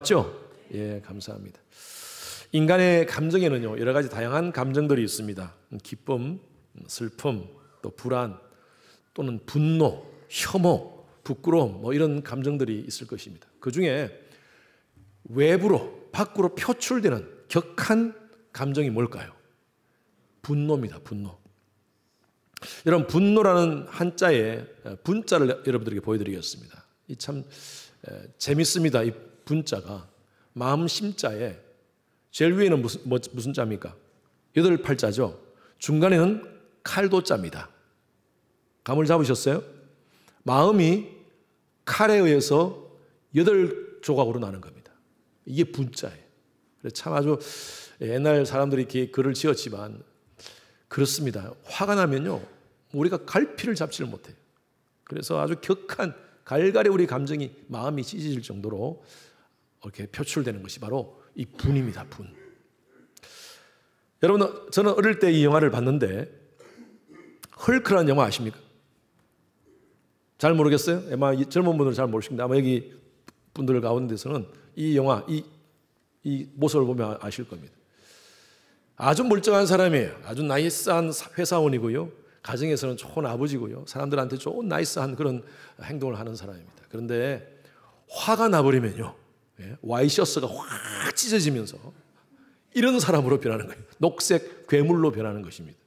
맞죠? 예, 감사합니다. 인간의 감정에는요, 여러 가지 다양한 감정들이 있습니다. 기쁨, 슬픔, 또 불안, 또는 분노, 혐오, 부끄러움, 이런 감정들이 있을 것입니다. 그 중에 외부로, 밖으로 표출되는 격한 감정이 뭘까요? 분노입니다. 분노. 여러분, 분노라는 한자에 분자를 여러분들에게 보여드리겠습니다. 이 참 재밌습니다. 이 분자가 마음 심자에 제일 위에는 무슨 자입니까? 8팔자죠. 중간에는 칼도자입니다. 감을 잡으셨어요? 마음이 칼에 의해서 8조각으로 나는 겁니다. 이게 분자예요. 참 아주 옛날 사람들이 이렇게 글을 지었지만 그렇습니다. 화가 나면요, 우리가 갈피를 잡지를 못해요. 그래서 아주 격한 갈갈의 우리 감정이, 마음이 찢어질 정도로 이렇게 표출되는 것이 바로 이 분입니다. 분. 여러분, 저는 어릴 때 이 영화를 봤는데, 헐크라는 영화 아십니까? 잘 모르겠어요? 아마 젊은 분들은 잘 모르시는데, 아마 여기 분들 가운데서는 이 영화, 이 모습을 보면 아실 겁니다. 아주 멀쩡한 사람이에요. 아주 나이스한 회사원이고요. 가정에서는 좋은 아버지고요. 사람들한테 좋은 나이스한 그런 행동을 하는 사람입니다. 그런데 화가 나버리면요, 와이셔츠가 확 찢어지면서 이런 사람으로 변하는 거예요. 녹색 괴물로 변하는 것입니다.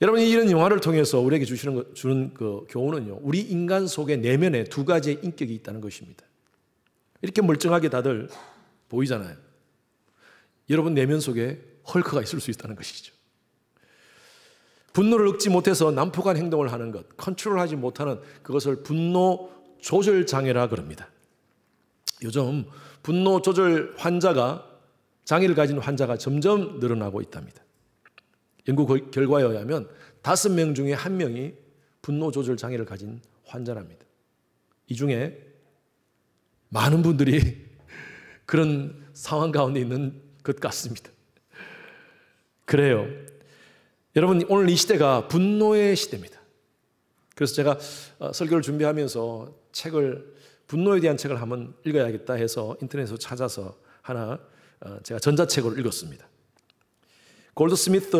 여러분이 이런 영화를 통해서 우리에게 주는 그 교훈은요, 우리 인간 속에 내면에 두 가지의 인격이 있다는 것입니다. 이렇게 멀쩡하게 다들 보이잖아요. 여러분 내면 속에 헐크가 있을 수 있다는 것이죠. 분노를 억지 못해서 난폭한 행동을 하는 것, 컨트롤하지 못하는 그것을 분노 조절 장애라 그럽니다. 요즘 분노 조절 장애를 가진 환자가 점점 늘어나고 있답니다. 연구 결과에 의하면 5명 중에 1명이 분노 조절 장애를 가진 환자랍니다. 이 중에 많은 분들이 그런 상황 가운데 있는 것 같습니다. 그래요. 여러분, 오늘 이 시대가 분노의 시대입니다. 그래서 제가 설교를 준비하면서 분노에 대한 책을 한번 읽어야겠다 해서 인터넷에서 찾아서 하나 제가 전자책으로 읽었습니다. 골드스미스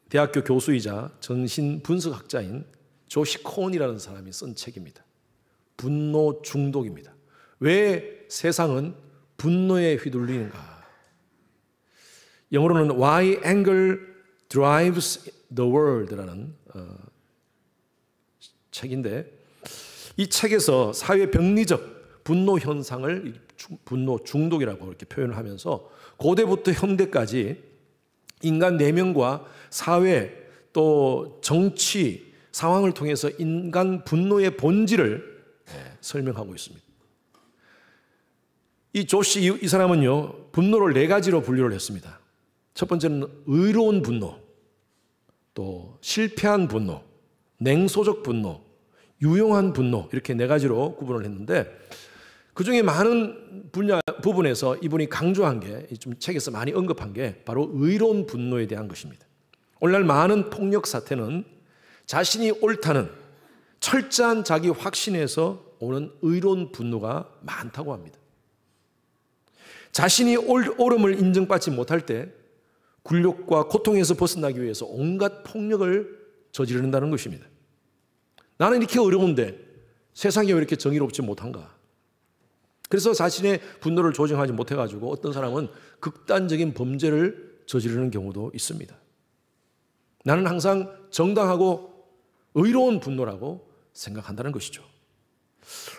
대학교 교수이자 정신분석학자인 조시 콘이라는 사람이 쓴 책입니다. 분노 중독입니다. 왜 세상은 분노에 휘둘리는가? 영어로는 Why Anger Drives the World라는 책인데, 이 책에서 사회 병리적 분노 현상을 분노 중독이라고 이렇게 표현을 하면서 고대부터 현대까지 인간 내면과 사회 또 정치 상황을 통해서 인간 분노의 본질을 설명하고 있습니다. 이 사람은요, 분노를 4가지로 분류를 했습니다. 첫 번째는 의로운 분노, 또 실패한 분노, 냉소적 분노, 유용한 분노, 이렇게 4가지로 구분을 했는데, 그 중에 많은 부분에서 이분이 강조한 게, 좀 책에서 많이 언급한 게 바로 의로운 분노에 대한 것입니다. 오늘날 많은 폭력 사태는 자신이 옳다는 철저한 자기 확신에서 오는 의로운 분노가 많다고 합니다. 자신이 옳음을 인정받지 못할 때 굴욕과 고통에서 벗어나기 위해서 온갖 폭력을 저지른다는 것입니다. 나는 이렇게 어려운데 세상이 왜 이렇게 정의롭지 못한가? 그래서 자신의 분노를 조정하지 못해가지고 어떤 사람은 극단적인 범죄를 저지르는 경우도 있습니다. 나는 항상 정당하고 의로운 분노라고 생각한다는 것이죠.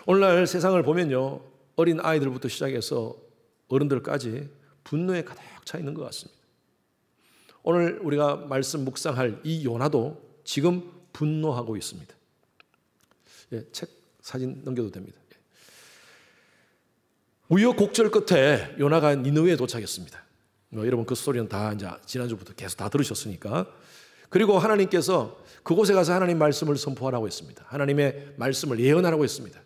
오늘날 세상을 보면요, 어린 아이들부터 시작해서 어른들까지 분노에 가득 차 있는 것 같습니다. 오늘 우리가 말씀 묵상할 이 요나도 지금 분노하고 있습니다. 책 사진 넘겨도 됩니다. 우여곡절 끝에 요나가 니느웨에 도착했습니다. 여러분 그 스토리는 다 이제 지난주부터 계속 다 들으셨으니까. 그리고 하나님께서 그곳에 가서 하나님 말씀을 선포하라고 했습니다. 하나님의 말씀을 예언하라고 했습니다.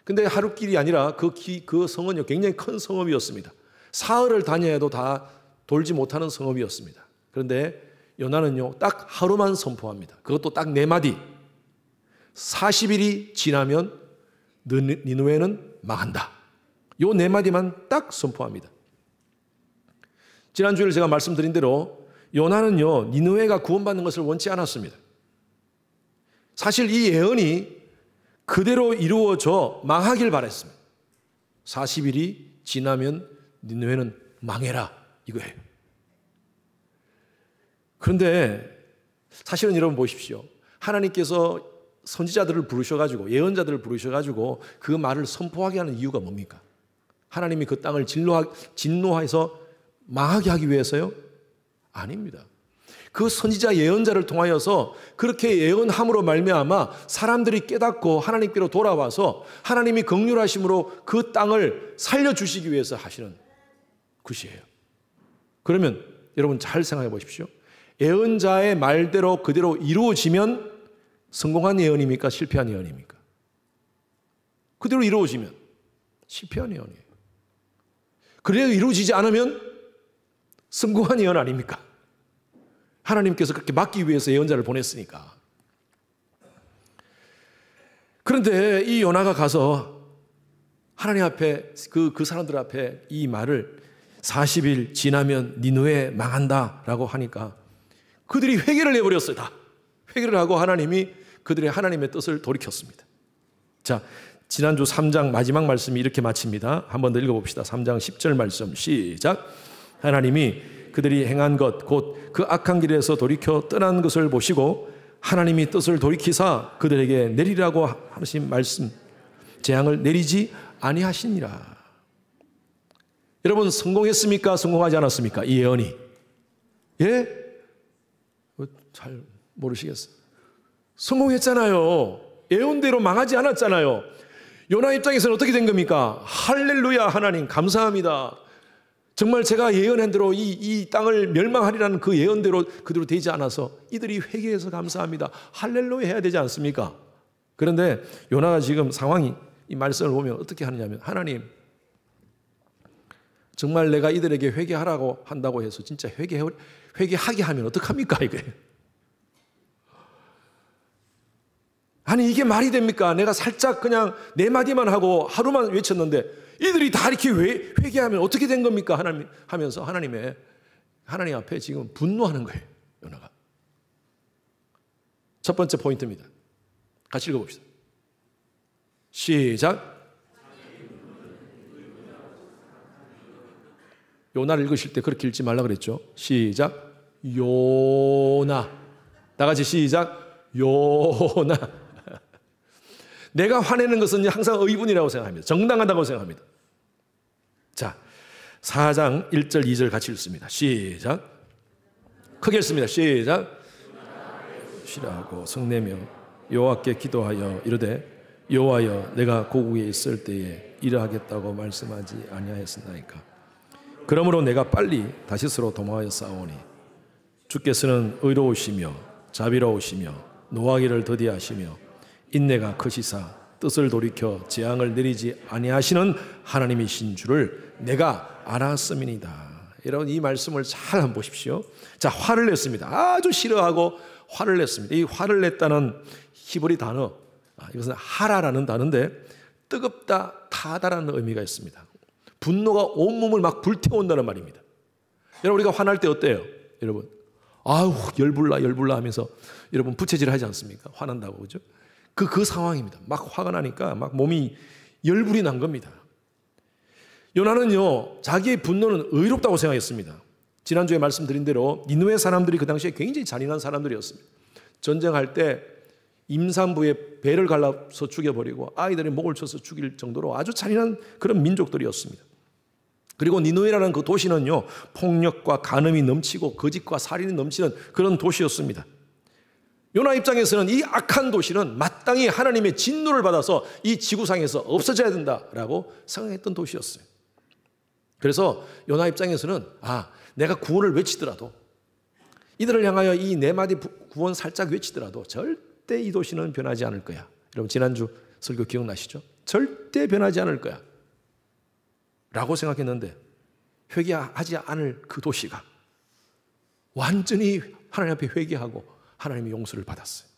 근데 하루길이 아니라 그 성은요, 굉장히 큰 성읍이었습니다. 사흘을 다녀도 다 돌지 못하는 성읍이었습니다. 그런데 요나는요, 딱 하루만 선포합니다. 그것도 딱 4마디. 40일이 지나면 니느웨는 망한다. 요 네 마디만 딱 선포합니다. 지난주에 제가 말씀드린 대로 요나는요, 니느웨가 구원받는 것을 원치 않았습니다. 사실 이 예언이 그대로 이루어져 망하길 바랬습니다. 40일이 지나면 니느웨는 망해라, 이거예요. 그런데 사실은 여러분 보십시오. 하나님께서 선지자들을 부르셔가지고, 예언자들을 부르셔가지고 그 말을 선포하게 하는 이유가 뭡니까? 하나님이 그 땅을 진노해서 망하게 하기 위해서요? 아닙니다. 그 선지자 예언자를 통하여서 그렇게 예언함으로 말미암아 사람들이 깨닫고 하나님께로 돌아와서 하나님이 긍휼하심으로 그 땅을 살려주시기 위해서 하시는 것이에요. 그러면 여러분 잘 생각해 보십시오. 예언자의 말대로 그대로 이루어지면 성공한 예언입니까? 실패한 예언입니까? 그대로 이루어지면 실패한 예언이에요. 그래도 이루어지지 않으면 성공한 예언 아닙니까? 하나님께서 그렇게 막기 위해서 예언자를 보냈으니까. 그런데 이 요나가 가서 하나님 앞에 그 사람들 앞에 이 말을 40일 지나면 니느웨 망한다라고 하니까 그들이 회개를 해버렸어요. 다 회개를 하고 하나님이 그들의 하나님의 뜻을 돌이켰습니다. 자, 지난주 3장 마지막 말씀이 이렇게 마칩니다. 한 번 더 읽어봅시다. 3장 10절 말씀 시작. 하나님이 그들이 행한 것 곧 그 악한 길에서 돌이켜 떠난 것을 보시고 하나님이 뜻을 돌이키사 그들에게 내리라고 하신 말씀 재앙을 내리지 아니하시니라. 여러분 성공했습니까? 성공하지 않았습니까? 이 예언이. 예? 잘 모르시겠어요. 성공했잖아요. 예언대로 망하지 않았잖아요. 요나 입장에서는 어떻게 된 겁니까? 할렐루야 하나님 감사합니다. 정말 제가 예언한 대로 이 땅을 멸망하리라는 그 예언대로 그대로 되지 않아서 이들이 회개해서 감사합니다. 할렐루야 해야 되지 않습니까? 그런데 요나가 지금 상황이 이 말씀을 보면 어떻게 하느냐면 하나님 정말 내가 이들에게 회개하라고 한다고 해서 진짜 회개하게 하면 어떡합니까 이게? 아니 이게 말이 됩니까? 내가 살짝 그냥 네 마디만 하고 하루만 외쳤는데 이들이 다 이렇게 회개하면 어떻게 된 겁니까? 하나님 하면서 하나님 앞에 지금 분노하는 거예요. 요나가. 첫 번째 포인트입니다. 같이 읽어봅시다. 시작. 요나를 읽으실 때 그렇게 읽지 말라 그랬죠. 시작. 요나. 다 같이 시작. 요나. 내가 화내는 것은 항상 의분이라고 생각합니다. 정당하다고 생각합니다. 자, 4장 1절 2절 같이 읽습니다. 시작. 크게 읽습니다. 시작. 쉬라고 성내며 여호와께 기도하여 이르되 여호와여 내가 고국에 있을 때에 이러하겠다고 말씀하지 아니하였나이까. 그러므로 내가 빨리 다시스로 도망하여 싸우니 주께서는 의로우시며 자비로우시며 노하기를 더디하시며 인내가 크시사 뜻을 돌이켜 재앙을 내리지 아니하시는 하나님이신 줄을 내가 알았음이니이다. 여러분 이 말씀을 잘 한번 보십시오. 자, 화를 냈습니다. 아주 싫어하고 화를 냈습니다. 이 화를 냈다는 히브리 단어, 이것은 하라라는 단어인데 뜨겁다, 타다라는 의미가 있습니다. 분노가 온몸을 막 불태운다는 말입니다. 여러분 우리가 화날 때 어때요? 여러분 아우 열불나 하면서 여러분 부채질 하지 않습니까? 화난다고 그죠? 그 상황입니다. 막 화가 나니까 막 몸이 열불이 난 겁니다. 요나는요 자기의 분노는 의롭다고 생각했습니다. 지난주에 말씀드린 대로 니느웨 사람들이 그 당시에 굉장히 잔인한 사람들이었습니다. 전쟁할 때 임산부의 배를 갈라서 죽여버리고 아이들의 목을 쳐서 죽일 정도로 아주 잔인한 그런 민족들이었습니다. 그리고 니느웨라는 그 도시는요 폭력과 간음이 넘치고 거짓과 살인이 넘치는 그런 도시였습니다. 요나 입장에서는 이 악한 도시는 마땅히 하나님의 진노를 받아서 이 지구상에서 없어져야 된다라고 생각했던 도시였어요. 그래서 요나 입장에서는 내가 구원을 외치더라도 이들을 향하여 이 네 마디 구원 살짝 외치더라도 절대 이 도시는 변하지 않을 거야. 여러분 지난주 설교 기억나시죠? 절대 변하지 않을 거야 라고 생각했는데 회개하지 않을 그 도시가 완전히 하나님 앞에 회개하고 하나님의 용서를 받았어요.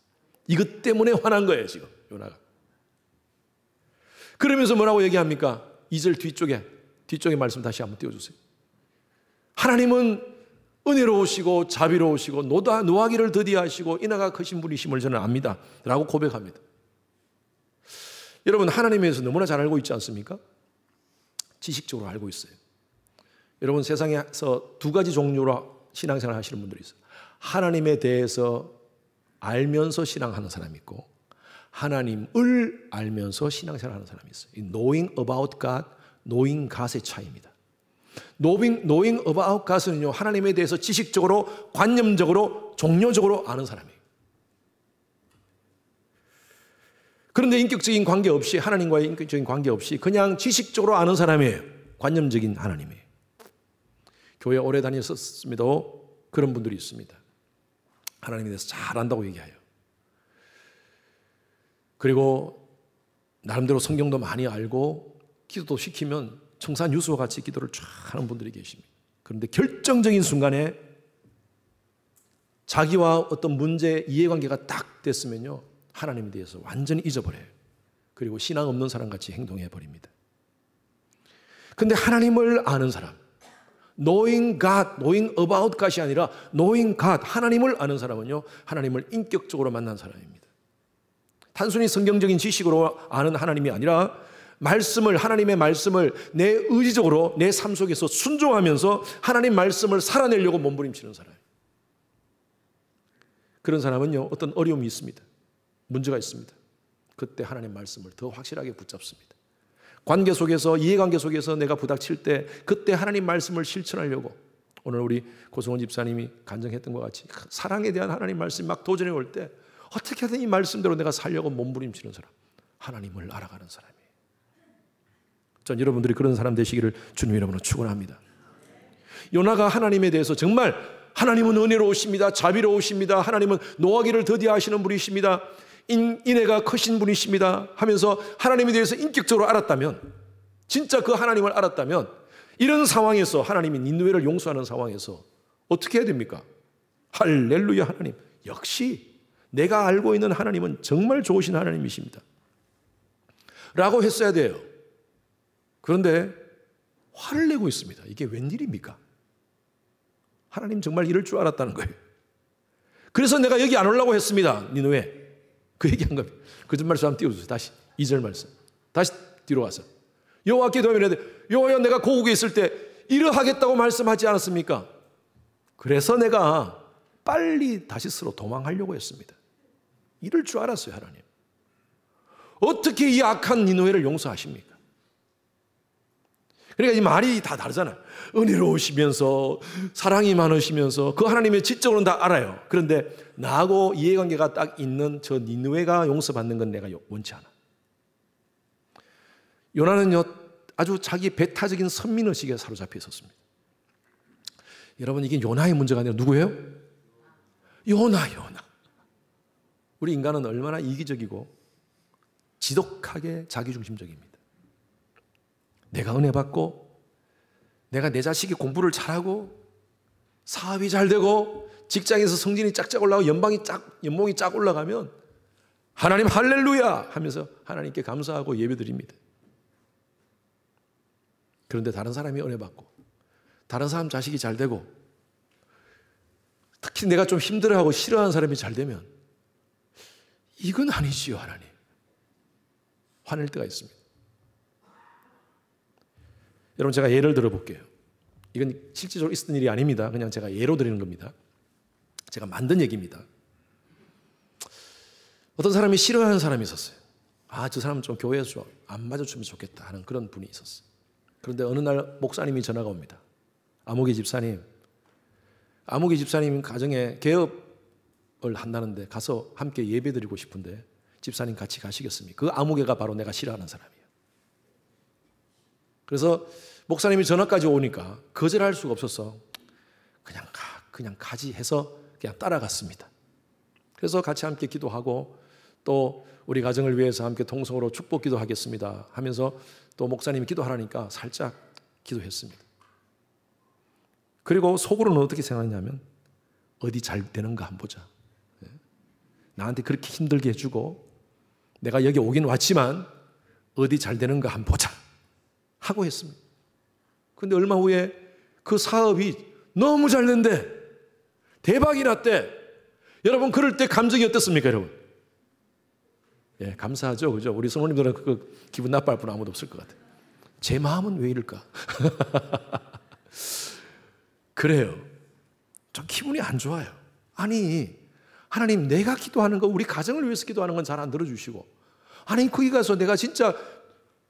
이것 때문에 화난 거예요 지금 요나가. 그러면서 뭐라고 얘기합니까? 2절 뒤쪽에 말씀 다시 한번 띄워주세요. 하나님은 은혜로우시고 자비로우시고 노하기를 더디하시고 인하가 크신 분이심을 저는 압니다 라고 고백합니다. 여러분, 하나님에 대해서 너무나 잘 알고 있지 않습니까? 지식적으로 알고 있어요. 여러분, 세상에서 두 가지 종류로 신앙생활 하시는 분들이 있어요. 하나님에 대해서 알면서 신앙하는 사람이 있고, 하나님을 알면서 신앙생활 하는 사람이 있어요. Knowing about God, knowing God의 차이입니다. Knowing about God은요, 하나님에 대해서 지식적으로, 관념적으로, 종료적으로 아는 사람이에요. 그런데 인격적인 관계 없이, 하나님과의 인격적인 관계 없이 그냥 지식적으로 아는 사람이에요. 관념적인 하나님이에요. 교회 오래 다녔었음에도 그런 분들이 있습니다. 하나님에 대해서 잘 안다고 얘기해요. 그리고 나름대로 성경도 많이 알고 기도도 시키면 청산유수와 같이 기도를 쫙 하는 분들이 계십니다. 그런데 결정적인 순간에 자기와 어떤 문제, 이해관계가 딱 됐으면요, 하나님에 대해서 완전히 잊어버려요. 그리고 신앙 없는 사람같이 행동해버립니다. 그런데 하나님을 아는 사람, knowing God, knowing about God이 아니라 knowing God, 하나님을 아는 사람은요, 하나님을 인격적으로 만난 사람입니다. 단순히 성경적인 지식으로 아는 하나님이 아니라 하나님의 말씀을 내 의지적으로 내 삶 속에서 순종하면서 하나님 말씀을 살아내려고 몸부림치는 사람. 그런 사람은요, 어떤 어려움이 있습니다. 문제가 있습니다. 그때 하나님 말씀을 더 확실하게 붙잡습니다. 관계 속에서, 이해관계 속에서 내가 부닥칠 때 그때 하나님 말씀을 실천하려고, 오늘 우리 고성원 집사님이 간증했던 것 같이 사랑에 대한 하나님 말씀이 막 도전해 올 때 어떻게 하든 이 말씀대로 내가 살려고 몸부림치는 사람, 하나님을 알아가는 사람이에요. 전 여러분들이 그런 사람 되시기를 주님 이름으로 축원합니다. 요나가 하나님에 대해서 정말 하나님은 은혜로우십니다, 자비로우십니다, 하나님은 노하기를 더디하시는 분이십니다, 인애가 크신 분이십니다 하면서 하나님에 대해서 인격적으로 알았다면, 진짜 그 하나님을 알았다면, 이런 상황에서 하나님이 니느웨를 용서하는 상황에서 어떻게 해야 됩니까? 할렐루야, 하나님 역시 내가 알고 있는 하나님은 정말 좋으신 하나님이십니다 라고 했어야 돼요. 그런데 화를 내고 있습니다. 이게 웬일입니까? 하나님 정말 이럴 줄 알았다는 거예요. 그래서 내가 여기 안 오려고 했습니다, 니느웨. 그 얘기한 겁니다. 거짓말 한번 띄워주세요. 다시 2절 말씀. 다시 뒤로 가서. 여호와께 기도하면 여호와여, 내가 고국에 있을 때 이러하겠다고 말씀하지 않았습니까? 그래서 내가 빨리 다시스로 도망하려고 했습니다. 이럴 줄 알았어요, 하나님. 어떻게 이 악한 니느웨를 용서하십니까? 그러니까 이 말이 다 다르잖아요. 은혜로우시면서 사랑이 많으시면서 그 하나님의 지적으로는 다 알아요. 그런데 나하고 이해관계가 딱 있는 저 니느웨가 용서받는 건 내가 원치 않아. 요나는요, 아주 자기 배타적인 선민의식에 사로잡혀 있었습니다. 여러분, 이게 요나의 문제가 아니라 누구예요? 요나. 우리 인간은 얼마나 이기적이고 지독하게 자기중심적입니다. 내가 은혜 받고, 내가 내 자식이 공부를 잘하고, 사업이 잘 되고, 직장에서 성진이 짝짝 올라가고, 연봉이 쫙 올라가면 하나님 할렐루야 하면서 하나님께 감사하고 예배드립니다. 그런데 다른 사람이 은혜 받고, 다른 사람 자식이 잘 되고, 특히 내가 좀 힘들어하고 싫어하는 사람이 잘 되면 이건 아니지요, 하나님. 화낼 때가 있습니다. 여러분, 제가 예를 들어볼게요. 이건 실질적으로 있었던 일이 아닙니다. 그냥 제가 예로 드리는 겁니다. 제가 만든 얘기입니다. 어떤 사람이 싫어하는 사람이 있었어요. 저 사람은 좀 교회에서 좀 안 맞아주면 좋겠다 하는 그런 분이 있었어요. 그런데 어느 날 목사님이 전화가 옵니다. 아무개 집사님 가정에 개업을 한다는데 가서 함께 예배드리고 싶은데 집사님 같이 가시겠습니까? 그 아무개가 바로 내가 싫어하는 사람이에요. 그래서 목사님이 전화까지 오니까 거절할 수가 없어서 그냥 가지 해서 그냥 따라갔습니다. 그래서 같이 함께 기도하고, 또 우리 가정을 위해서 함께 통성으로 축복 기도하겠습니다 하면서 또 목사님이 기도하라니까 살짝 기도했습니다. 그리고 속으로는 어떻게 생각했냐면, 어디 잘 되는가 한번 보자. 나한테 그렇게 힘들게 해주고 내가 여기 오긴 왔지만 어디 잘 되는가 한번 보자. 하고 했습니다. 근데 얼마 후에 그 사업이 너무 잘 된대. 대박이 났대. 여러분, 그럴 때 감정이 어떻습니까, 여러분? 예, 감사하죠. 그죠? 우리 성모님들은 그 기분 나빠할 분 아무도 없을 것 같아요. 제 마음은 왜 이럴까? 그래요. 좀 기분이 안 좋아요. 아니, 하나님, 내가 기도하는 거, 우리 가정을 위해서 기도하는 건 잘 안 들어주시고, 아니, 거기 가서 내가 진짜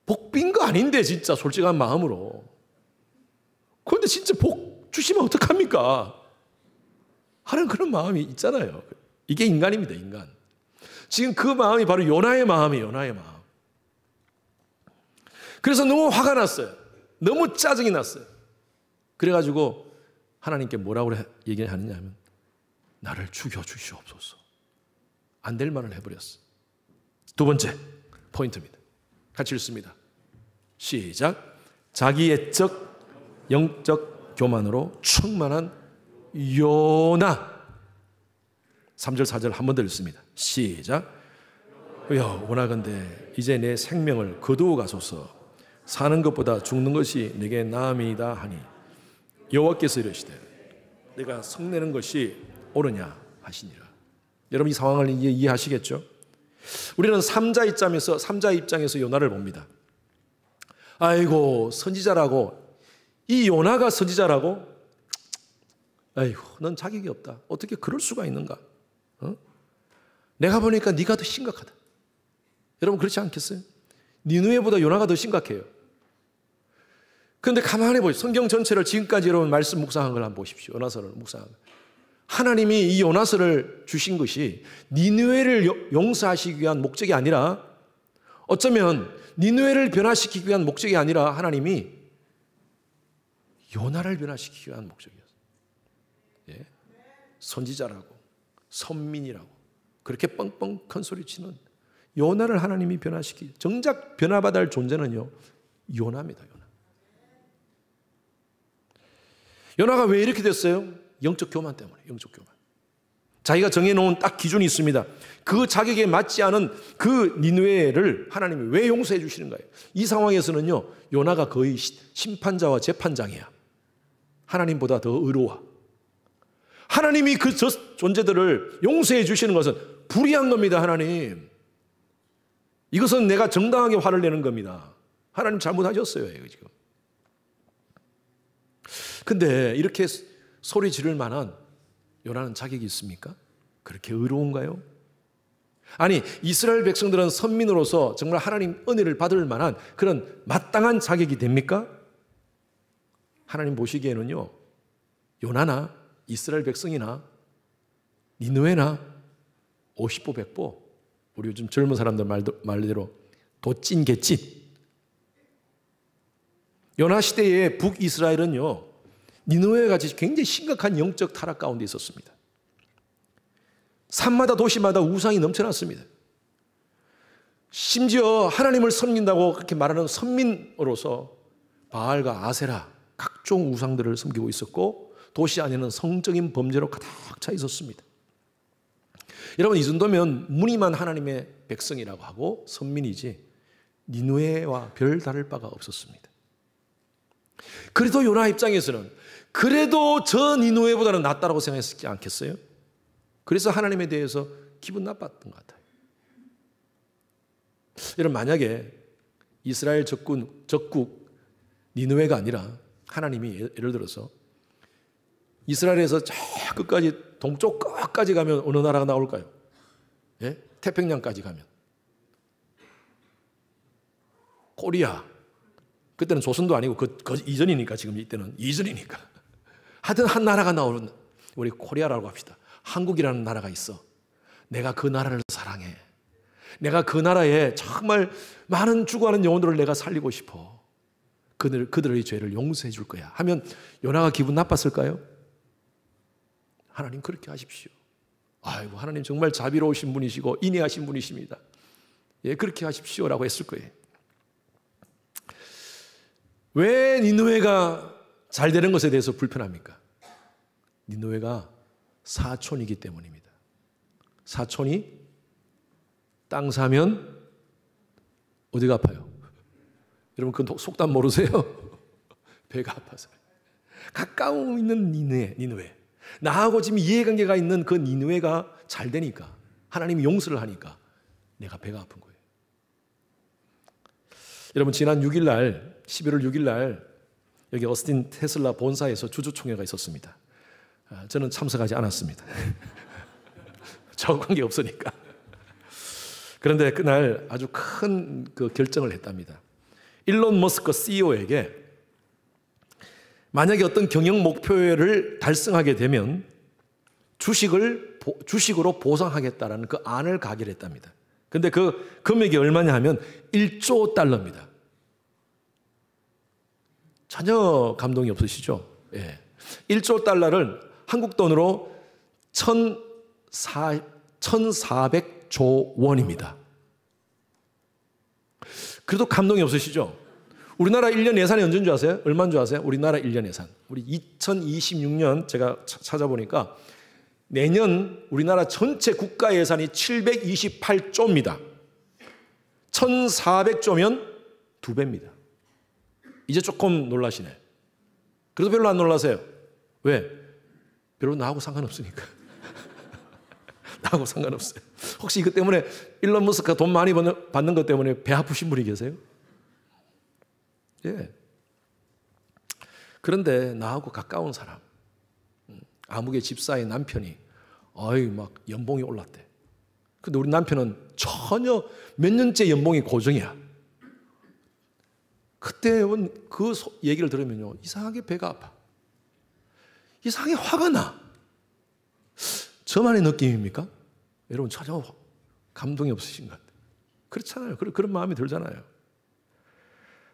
복 빈 거 아닌데, 진짜 솔직한 마음으로. 그런데 진짜 복 주시면 어떡합니까? 하는 그런 마음이 있잖아요. 이게 인간입니다, 인간. 지금 그 마음이 바로 요나의 마음이에요, 요나의 마음. 그래서 너무 화가 났어요. 너무 짜증이 났어요. 그래가지고 하나님께 뭐라고 얘기하느냐 하면, 나를 죽여주시옵소서. 안 될 말을 해버렸어. 두 번째 포인트입니다. 같이 읽습니다. 시작. 자기애적 영적 교만으로 충만한 요나. 3절 4절 한 번 더 읽습니다. 시작. 여 원하건대 이제 내 생명을 거두어 가소서. 사는 것보다 죽는 것이 내게 나음이다 하니 여호와께서 이르시되 내가 성내는 것이 옳으냐 하시니라. 여러분, 이 상황을 이해하시겠죠? 우리는 3자 입장에서 요나를 봅니다. 아이고, 선지자라고, 이 요나가 선지자라고? 아이고, 넌 자격이 없다. 어떻게 그럴 수가 있는가? 내가 보니까 네가 더 심각하다. 여러분, 그렇지 않겠어요? 니느웨보다 요나가 더 심각해요. 그런데 가만히 보세요. 성경 전체를 지금까지 여러분 말씀 묵상한 걸 한번 보십시오. 요나서를 묵상한 걸. 하나님이 이 요나서를 주신 것이 니느웨를 용서하시기 위한 목적이 아니라, 어쩌면 니느웨를 변화시키기 위한 목적이 아니라 하나님이 요나를 변화시키기 위한 목적이었어요. 예? 선지자라고, 선민이라고 그렇게 뻥뻥 큰 소리 치는 요나를 하나님이 변화시키기, 정작 변화받아야 할 존재는요, 요나입니다. 요나가 왜 이렇게 됐어요? 영적 교만 때문에. 영적 교만. 자기가 정해놓은 딱 기준이 있습니다. 그 자격에 맞지 않은 그 니느웨를 하나님이 왜 용서해 주시는 거예요? 이 상황에서는요, 요나가 거의 심판자와 재판장이야. 하나님보다 더 의로워. 하나님이 그 존재들을 용서해 주시는 것은 불의한 겁니다. 하나님, 이것은 내가 정당하게 화를 내는 겁니다. 하나님 잘못하셨어요, 이거 지금. 근데 이렇게 소리 지를 만한 요나는 자격이 있습니까? 그렇게 의로운가요? 아니, 이스라엘 백성들은 선민으로서 정말 하나님 은혜를 받을 만한 그런 마땅한 자격이 됩니까? 하나님 보시기에는요, 요나나 이스라엘 백성이나 니느웨나 50보 100보, 우리 요즘 젊은 사람들 말대로 도찐 개찐. 요나 시대의 북이스라엘은요, 니느웨 같이 굉장히 심각한 영적 타락 가운데 있었습니다. 산마다 도시마다 우상이 넘쳐났습니다. 심지어 하나님을 섬긴다고 그렇게 말하는 선민으로서 바알과 아세라 각종 우상들을 섬기고 있었고, 도시 안에는 성적인 범죄로 가득 차 있었습니다. 여러분, 이 정도면 무늬만 하나님의 백성이라고 하고 선민이지 니느웨와 별 다를 바가 없었습니다. 그래도 요나 입장에서는 그래도 저 니느웨보다는 낫다라고 생각했지 않겠어요? 그래서 하나님에 대해서 기분 나빴던 것 같아요. 여러분, 만약에 이스라엘 적국 니느웨가 아니라 하나님이 예를 들어서 이스라엘에서 저 끝까지 동쪽 끝까지 가면 어느 나라가 나올까요? 예? 태평양까지 가면 코리아. 그때는 조선도 아니고 그 이전이니까, 지금 이때는 이전이니까. 하여튼 한 나라가 나오는, 우리 코리아라고 합시다. 한국이라는 나라가 있어. 내가 그 나라를 사랑해. 내가 그 나라에 정말 많은 죽어가는 영혼들을 내가 살리고 싶어. 그들의 죄를 용서해 줄 거야 하면 요나가 기분 나빴을까요? 하나님, 그렇게 하십시오. 아이고, 하나님 정말 자비로우신 분이시고 인애하신 분이십니다. 예, 그렇게 하십시오라고 했을 거예요. 왜 니느웨가 잘 되는 것에 대해서 불편합니까? 니느웨가 사촌이기 때문입니다. 사촌이 땅 사면 어디가 아파요? 여러분 그 속담 모르세요? 배가 아파서. 가까움 있는 니느웨. 나하고 지금 이해관계가 있는 그 니느웨가 잘 되니까, 하나님이 용서를 하니까 내가 배가 아픈 거예요. 여러분 지난 6일 날, 11월 6일 날 여기 어스틴 테슬라 본사에서 주주총회가 있었습니다. 저는 참석하지 않았습니다. 저하고 관계 없으니까. 그런데 그날 아주 큰 그 결정을 했답니다. 일론 머스크 CEO에게 만약에 어떤 경영 목표를 달성하게 되면 주식으로 보상하겠다라는 그 안을 가결했답니다. 근데 그 금액이 얼마냐 하면 1조 달러입니다. 전혀 감동이 없으시죠? 예. 1조 달러를 한국 돈으로 1,400조 원입니다. 그래도 감동이 없으시죠? 우리나라 1년 예산이 언제인 줄 아세요? 얼마인 줄 아세요? 우리나라 1년 예산. 우리 2026년 제가 찾아보니까 내년 우리나라 전체 국가 예산이 728조입니다. 1,400조면 2배입니다. 이제 조금 놀라시네. 그래도 별로 안 놀라세요. 왜? 별로 나하고 상관없으니까. 나하고 상관없어요. 혹시 이것 때문에 일론 머스크가 돈 많이 받는 것 때문에 배 아프신 분이 계세요? 예. 그런데 나하고 가까운 사람, 아무개 집사의 남편이 막 연봉이 올랐대. 근데 우리 남편은 전혀 몇 년째 연봉이 고정이야. 그때 그 얘기를 들으면요, 이상하게 배가 아파. 이상하게 화가 나. 저만의 느낌입니까? 여러분 전혀 감동이 없으신 것 같아요. 그렇잖아요. 그런 마음이 들잖아요.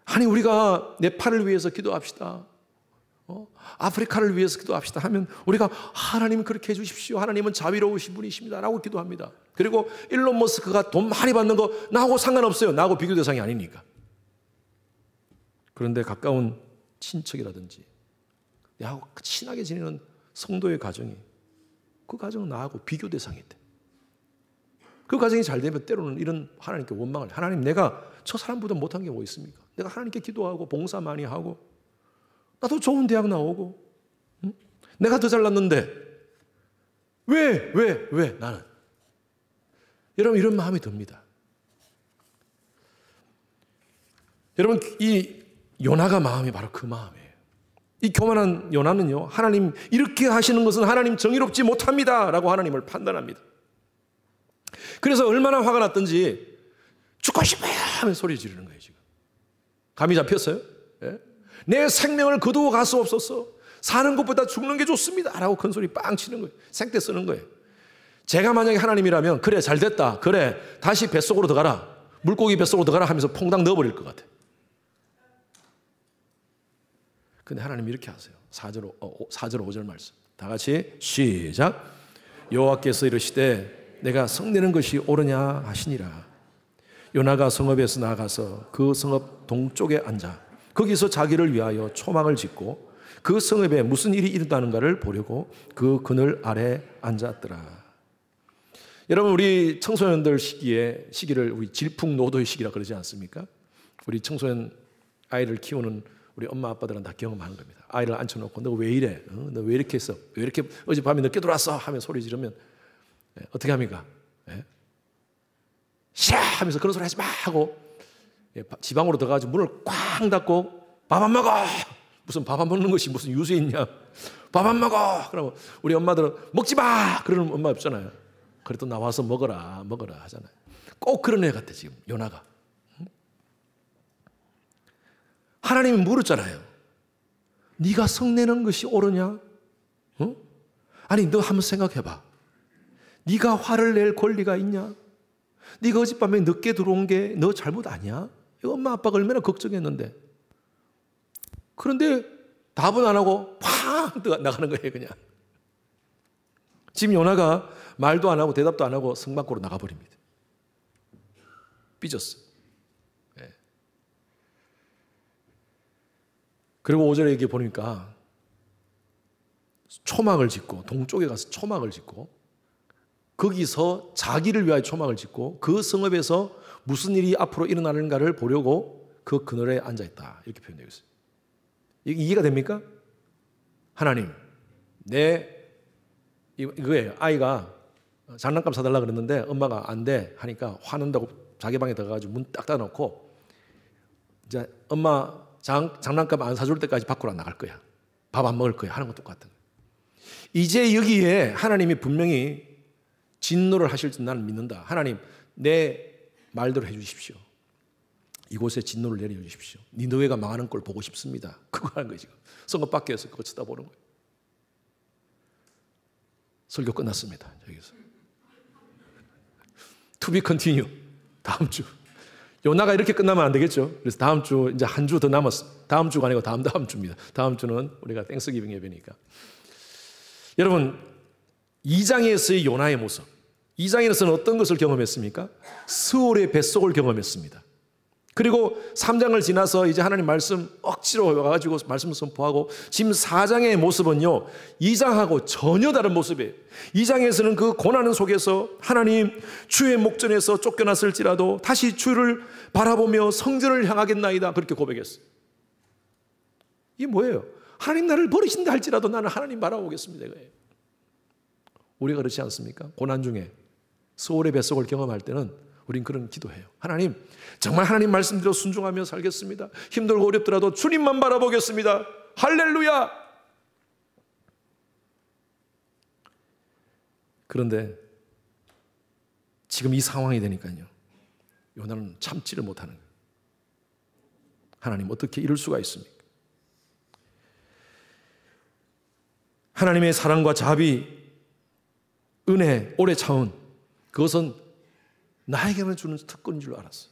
아니 우리가 네팔을 위해서 기도합시다. 아프리카를 위해서 기도합시다 하면 우리가 하나님 그렇게 해주십시오. 하나님은 자비로우신 분이십니다 라고 기도합니다. 그리고 일론 머스크가 돈 많이 받는 거 나하고 상관없어요. 나하고 비교 대상이 아니니까. 그런데 가까운 친척이라든지 나하고 친하게 지내는 성도의 가정이, 그 가정은 나하고 비교 대상이 돼. 그 가정이 잘 되면 때로는 이런 하나님께 원망을 해. 하나님, 내가 저 사람보다 못한 게 뭐 있습니까? 내가 하나님께 기도하고 봉사 많이 하고 나도 좋은 대학 나오고, 응? 내가 더 잘났는데 왜 나는? 여러분 이런 마음이 듭니다. 여러분 이 요나가 마음이 바로 그 마음이에요. 이 교만한 요나는요, 하나님 이렇게 하시는 것은 하나님 정의롭지 못합니다 라고 하나님을 판단합니다. 그래서 얼마나 화가 났던지 죽고 싶어요 하면 소리 지르는 거예요. 지금 감이 잡혔어요? 예? 내 생명을 거두어 가수옵소서. 사는 것보다 죽는 게 좋습니다 라고 큰 소리 빵 치는 거예요. 생떼 쓰는 거예요. 제가 만약에 하나님이라면 그래 잘됐다, 그래 다시 뱃속으로 들어가라, 물고기 뱃속으로 들어가라 하면서 퐁당 넣어버릴 것 같아요. 근데 하나님 이렇게 하세요. 4절 5절 말씀 다 같이 시작. 여호와께서 이르시되 내가 성내는 것이 옳으냐 하시니라. 요나가 성읍에서 나가서 그 성읍 동쪽에 앉아 거기서 자기를 위하여 초막을 짓고 그 성읍에 무슨 일이 일어나는가를 보려고 그 그늘 아래 앉았더라. 여러분 우리 청소년들 시기를 우리 질풍노도의 시기라 그러지 않습니까? 우리 청소년 아이를 키우는 우리 엄마 아빠들은 다 경험하는 겁니다. 아이를 앉혀놓고 너 왜 이래? 너 왜 이렇게 했어? 왜 이렇게 어젯밤에 늦게 들어왔어? 하면 소리 지르면 어떻게 합니까? 싫어 하면서 그런 소리 하지 마 하고 지방으로 들어가서 문을 꽝 닫고 밥 안 먹어. 무슨 밥 안 먹는 것이 무슨 유세 있냐? 밥 안 먹어. 그러면 우리 엄마들은 먹지 마. 그러는 엄마 없잖아요. 그래도 나와서 먹어라 하잖아요. 꼭 그런 애 같아 지금 요나가. 하나님이 물었잖아요. 네가 성내는 것이 옳으냐? 아니 너 한번 생각해봐. 네가 화를 낼 권리가 있냐? 네가 어젯밤에 늦게 들어온 게 너 잘못 아니야? 엄마 아빠가 얼마나 걱정했는데. 그런데 답은 안 하고 팡 나가는 거예요 그냥. 지금 요나가 말도 안 하고 대답도 안 하고 성 밖으로 나가버립니다. 삐졌어. 네. 그리고 5절에 이렇게 보니까 초막을 짓고 동쪽에 가서 초막을 짓고 거기서 자기를 위하여 초막을 짓고 그 성읍에서 무슨 일이 앞으로 일어나는가를 보려고 그 그늘에 앉아있다. 이렇게 표현되어 있어요. 이해가 됩니까? 하나님, 이거예요. 아이가 장난감 사달라 그랬는데 엄마가 안 돼 하니까 화낸다고 자기 방에 들어가가지고 문 딱 닫아놓고 이제 엄마 장난감 안 사줄 때까지 밖으로 안 나갈 거야. 밥 안 먹을 거야. 하는 것 똑같은 거예요. 이제 여기에 하나님이 분명히 진노를 하실 줄 나는 믿는다. 하나님, 내 말대로 해주십시오. 이곳에 진노를 내려주십시오. 니느웨가 망하는 걸 보고 싶습니다. 그거 하는 거예요. 지금 성읍 밖에서 그거 쳐다보는 거예요. 설교 끝났습니다. 여기서 To be continue. 다음 주. 요나가 이렇게 끝나면 안 되겠죠. 그래서 다음 주 이제 한 주 더 남았어. 다음 주가 아니고 다음 주입니다. 다음 주는 우리가 땡스기빙 예배니까. 여러분, 2장에서의 요나의 모습. 2장에서는 어떤 것을 경험했습니까? 스올의 뱃속을 경험했습니다. 그리고 3장을 지나서 이제 하나님 말씀 억지로 와가지고 말씀 선포하고 지금 4장의 모습은요 2장하고 전혀 다른 모습이에요. 2장에서는 그 고난 속에서 하나님 주의 목전에서 쫓겨났을지라도 다시 주를 바라보며 성전을 향하겠나이다 그렇게 고백했어요. 이게 뭐예요? 하나님 나를 버리신다 할지라도 나는 하나님 바라보겠습니다. 이거예요. 우리가 그렇지 않습니까? 고난 중에 스올의 뱃속을 경험할 때는 우린 그런 기도해요. 하나님, 정말 하나님 말씀대로 순종하며 살겠습니다. 힘들고 어렵더라도 주님만 바라보겠습니다. 할렐루야! 그런데 지금 이 상황이 되니까요. 요나는 참지를 못하는 거예요. 하나님, 어떻게 이럴 수가 있습니까? 하나님의 사랑과 자비, 은혜, 오래 참음, 그것은 나에게만 주는 특권인 줄 알았어.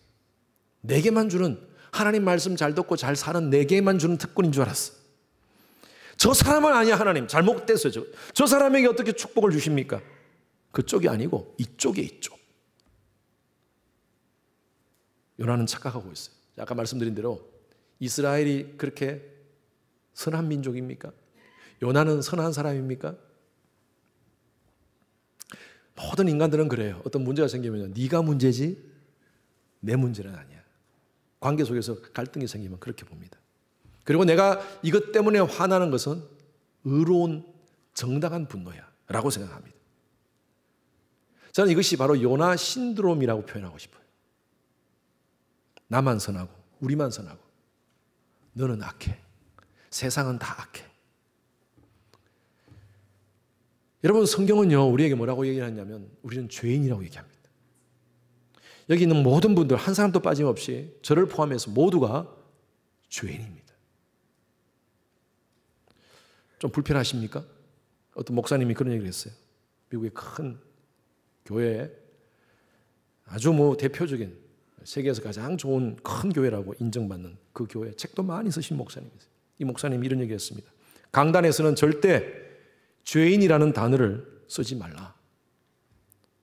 내게만 주는, 하나님 말씀 잘 듣고 잘 사는 내게만 주는 특권인 줄 알았어. 저 사람은 아니야. 하나님 잘못됐어요. 저 사람에게 어떻게 축복을 주십니까? 그쪽이 아니고 이쪽에 이쪽. 요나는 착각하고 있어요. 아까 말씀드린 대로 이스라엘이 그렇게 선한 민족입니까? 요나는 선한 사람입니까? 모든 인간들은 그래요. 어떤 문제가 생기면 네가 문제지 내 문제는 아니야. 관계 속에서 갈등이 생기면 그렇게 봅니다. 그리고 내가 이것 때문에 화나는 것은 의로운 정당한 분노야 라고 생각합니다. 저는 이것이 바로 요나 신드롬이라고 표현하고 싶어요. 나만 선하고 우리만 선하고 너는 악해. 세상은 다 악해. 여러분, 성경은요 우리에게 뭐라고 얘기하냐면 우리는 죄인이라고 얘기합니다. 여기 있는 모든 분들 한 사람도 빠짐없이 저를 포함해서 모두가 죄인입니다. 좀 불편하십니까? 어떤 목사님이 그런 얘기를 했어요. 미국의 큰 교회에 아주 대표적인 세계에서 가장 좋은 큰 교회라고 인정받는 그 교회 책도 많이 쓰신 목사님이세요. 이 목사님이 이런 얘기했습니다. 강단에서는 절대 죄인이라는 단어를 쓰지 말라.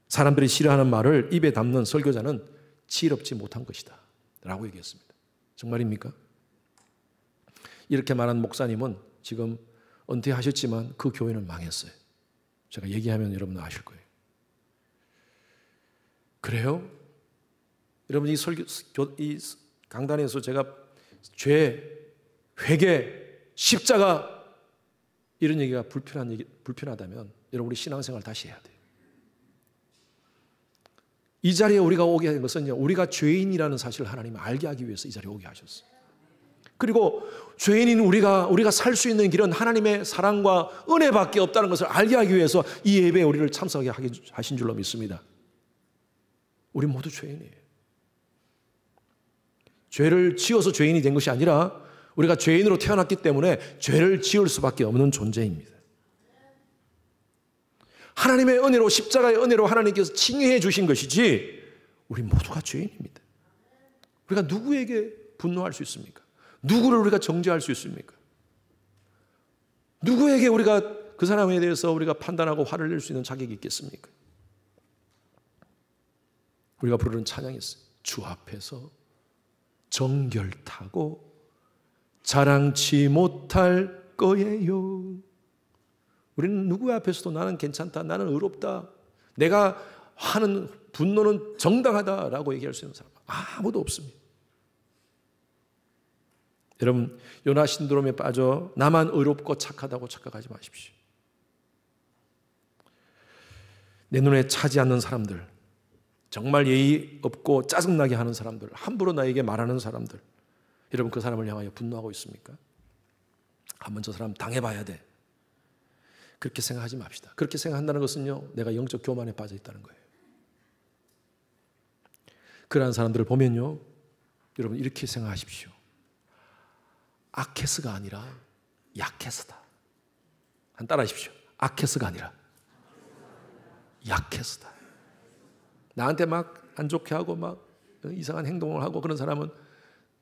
사람들이 싫어하는 말을 입에 담는 설교자는 지혜롭지 못한 것이다 라고 얘기했습니다. 정말입니까? 이렇게 말한 목사님은 지금 은퇴하셨지만 그 교회는 망했어요. 제가 얘기하면 여러분은 아실 거예요. 그래요? 여러분, 이 강단에서 제가 죄, 회개, 십자가 이런 얘기가 불편하다면 여러분 우리 신앙생활 다시 해야 돼요. 이 자리에 우리가 오게 된 것은 우리가 죄인이라는 사실을 하나님이 알게 하기 위해서 이 자리에 오게 하셨어요. 그리고 죄인인 우리가 살 수 있는 길은 하나님의 사랑과 은혜밖에 없다는 것을 알게 하기 위해서 이 예배에 우리를 참석하게 하신 줄로 믿습니다. 우리 모두 죄인이에요. 죄를 지어서 죄인이 된 것이 아니라 우리가 죄인으로 태어났기 때문에 죄를 지을 수밖에 없는 존재입니다. 하나님의 은혜로, 십자가의 은혜로 하나님께서 칭의해 주신 것이지 우리 모두가 죄인입니다. 우리가 누구에게 분노할 수 있습니까? 누구를 우리가 정죄할 수 있습니까? 누구에게 우리가 그 사람에 대해서 우리가 판단하고 화를 낼 수 있는 자격이 있겠습니까? 우리가 부르는 찬양이 있어요. 주 앞에서 정결타고 자랑치 못할 거예요. 우리는 누구 앞에서도 나는 괜찮다, 나는 의롭다, 내가 하는 분노는 정당하다라고 얘기할 수 있는 사람 아무도 없습니다. 여러분, 요나 신드롬에 빠져 나만 의롭고 착하다고 착각하지 마십시오. 내 눈에 차지 않는 사람들, 정말 예의 없고 짜증나게 하는 사람들, 함부로 나에게 말하는 사람들, 여러분 그 사람을 향하여 분노하고 있습니까? 한번 저 사람 당해봐야 돼. 그렇게 생각하지 맙시다. 그렇게 생각한다는 것은요, 내가 영적 교만에 빠져 있다는 거예요. 그러한 사람들을 보면요, 여러분 이렇게 생각하십시오. 아케스가 아니라 야케스다. 한 따라하십시오. 아케스가 아니라 야케스다. 나한테 막 안 좋게 하고 막 이상한 행동을 하고 그런 사람은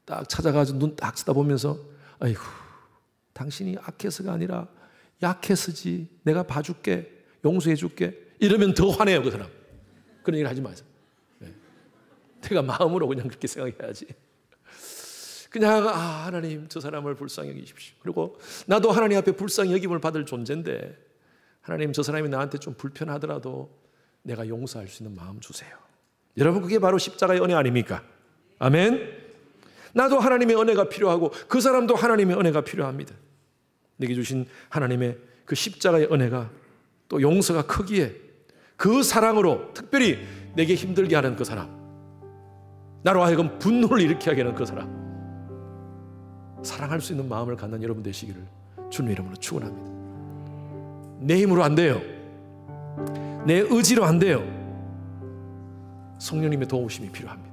딱 찾아가지고 눈 딱 쳐다보면서 아이고, 당신이 아케스가 아니라 야케스지. 내가 봐줄게. 용서해줄게. 이러면 더 화내요, 그 사람. 그런 얘기를 하지 마세요. 네. 내가 마음으로 그냥 그렇게 생각해야지. 그냥 하나님 저 사람을 불쌍히 여기십시오. 그리고 나도 하나님 앞에 불쌍히 여김을 받을 존재인데 하나님 저 사람이 나한테 좀 불편하더라도 내가 용서할 수 있는 마음 주세요. 여러분 그게 바로 십자가의 은혜 아닙니까? 아멘. 나도 하나님의 은혜가 필요하고 그 사람도 하나님의 은혜가 필요합니다. 내게 주신 하나님의 그 십자가의 은혜가 또 용서가 크기에 그 사랑으로 특별히 내게 힘들게 하는 그 사람, 나로 하여금 분노를 일으키게 하는 그 사람, 사랑할 수 있는 마음을 갖는 여러분 되시기를 주님의 이름으로 축원합니다. 내 힘으로 안 돼요. 내 의지로 안 돼요. 성령님의 도우심이 필요합니다.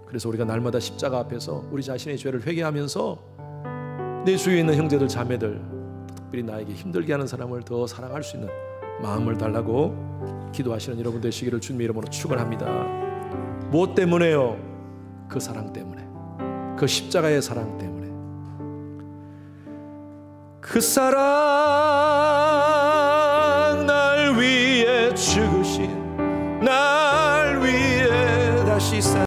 그래서 우리가 날마다 십자가 앞에서 우리 자신의 죄를 회개하면서 내 주위에 있는 형제들 자매들, 특별히 나에게 힘들게 하는 사람을 더 사랑할 수 있는 마음을 달라고 기도하시는 여러분 되시기를 주님의 이름으로 축원합니다. 무엇 때문에요? 그 사랑 때문에, 그 십자가의 사랑 때문에. 그 사랑 날 위해 죽으신, 날 위해 다시